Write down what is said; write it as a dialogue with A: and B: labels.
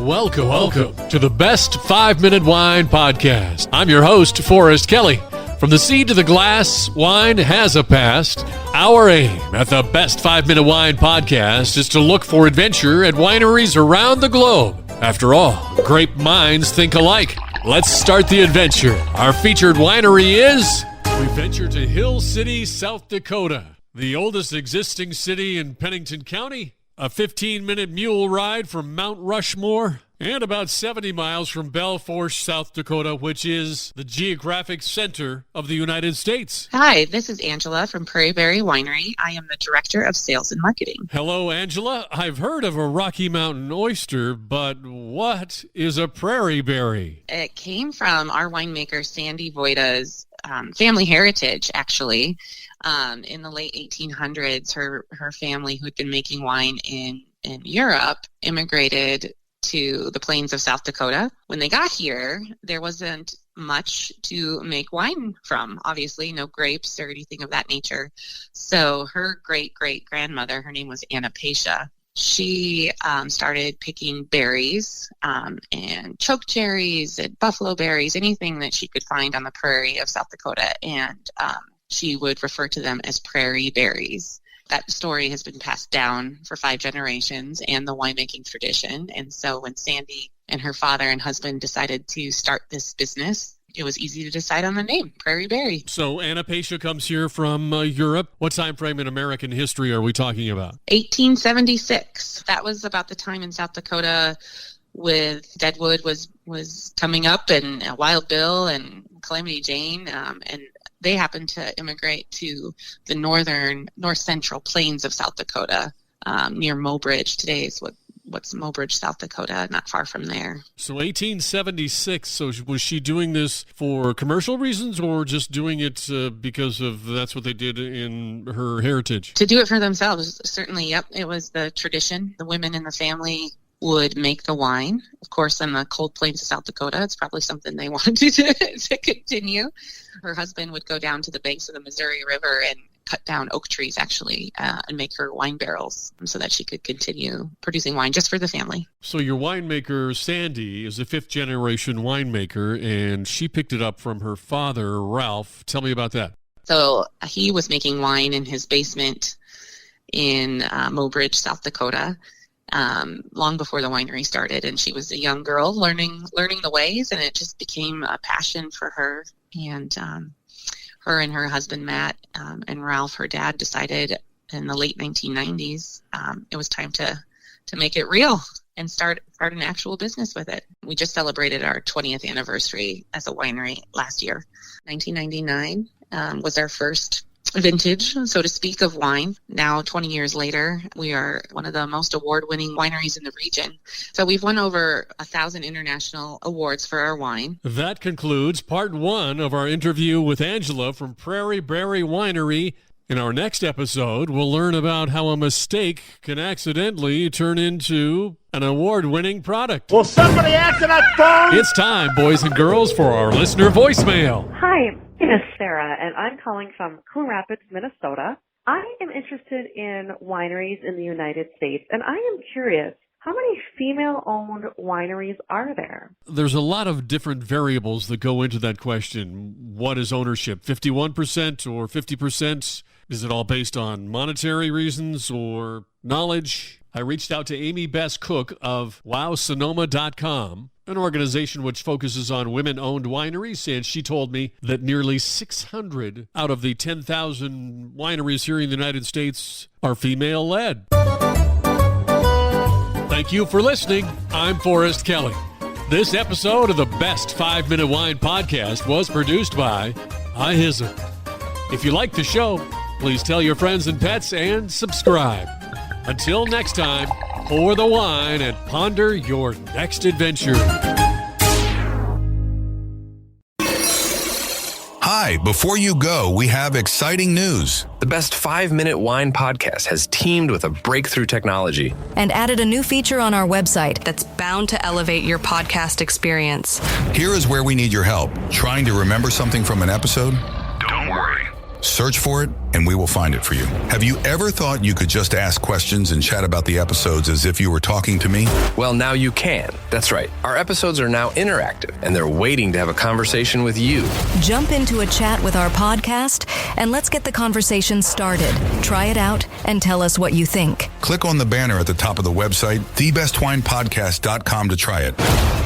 A: Welcome to the Best 5-Minute Wine Podcast. I'm your host, Forrest Kelly. From the seed to the glass, wine has a past. Our aim at the Best 5-Minute Wine Podcast is to look for adventure at wineries around the globe. After all, grape minds think alike. Let's start the adventure. Our featured winery is... We venture to Hill City, South Dakota, the oldest existing city in Pennington County, a 15-minute mule ride from Mount Rushmore, and about 70 miles from Belfort, South Dakota, which is the geographic center of the United States.
B: Hi, this is Angela from Prairie Winery. I am the Director of Sales and Marketing.
A: Hello, Angela. I've heard of a Rocky Mountain oyster, but what is a prairie berry?
B: It came from our winemaker Sandy Voita's family heritage, actually. In the late 1800s, her family, who had been making wine in Europe, immigrated to the plains of South Dakota. When they got here, there wasn't much to make wine from. Obviously, no grapes or anything of that nature. So her great-great-grandmother, her name was Anapacia, she started picking berries and choke cherries and buffalo berries, anything that she could find on the prairie of South Dakota, and she would refer to them as prairie berries. That story has been passed down for 5 generations and the winemaking tradition. And so when Sandy and her father and husband decided to start this business, it was easy to decide on the name, Prairie Berry.
A: So Anapacia comes here from Europe. What time frame in American history are we talking about?
B: 1876. That was about the time in South Dakota with Deadwood was coming up, and Wild Bill and Calamity Jane, and they happened to immigrate to the north central plains of South Dakota, near Mobridge. Today is what's Mobridge, South Dakota, not far from there.
A: So 1876, so was she doing this for commercial reasons or just doing it because of that's what they did in her heritage?
B: To do it for themselves, certainly, yep. It was the tradition. The women in the family would make the wine. Of course, in the cold plains of South Dakota, it's probably something they wanted to continue. Her husband would go down to the banks of the Missouri River and cut down oak trees, actually, and make her wine barrels so that she could continue producing wine just for the family.
A: So your winemaker, Sandy, is a 5th-generation winemaker, and she picked it up from her father, Ralph. Tell me about that.
B: So he was making wine in his basement in Mobridge, South Dakota, long before the winery started, and she was a young girl learning the ways, and it just became a passion for her. And her and her husband Matt and Ralph, her dad, decided in the late 1990s it was time to make it real and start an actual business with it. We just celebrated our 20th anniversary as a winery last year. 1999 was our first vintage, so to speak, of wine. Now, 20 years later, we are one of the most award-winning wineries in the region. So we've won over 1,000 international awards for our wine.
A: That concludes part 1 of our interview with Angela from Prairie Winery. In our next episode, we'll learn about how a mistake can accidentally turn into an award-winning product.
C: Will somebody answer that phone?
A: It's time, boys and girls, for our listener voicemail.
D: Hi, my name is Sarah, and I'm calling from Coon Rapids, Minnesota. I am interested in wineries in the United States, and I am curious, how many female-owned wineries are there?
A: There's a lot of different variables that go into that question. What is ownership, 51% or 50%? Is it all based on monetary reasons or knowledge? I reached out to Amy Bess Cook of WowSonoma.com, an organization which focuses on women-owned wineries, and she told me that nearly 600 out of the 10,000 wineries here in the United States are female-led. Thank you for listening. I'm Forrest Kelly. This episode of the Best 5-Minute Wine Podcast was produced by iHizzle. If you like the show, please tell your friends and pets and subscribe. Until next time, pour the wine and ponder your next adventure.
E: Hi, before you go, we have exciting news.
F: The Best 5-Minute Wine Podcast has teamed with a breakthrough technology
G: and added a new feature on our website
H: that's bound to elevate your podcast experience.
E: Here is where we need your help. Trying to remember something from an episode?
I: Don't worry.
E: Search for it, and we will find it for you. Have you ever thought you could just ask questions and chat about the episodes as if you were talking to me?
F: Well, now you can. That's right. Our episodes are now interactive, and they're waiting to have a conversation with you.
G: Jump into a chat with our podcast, and let's get the conversation started. Try it out and tell us what you think.
E: Click on the banner at the top of the website, thebestwinepodcast.com, to try it.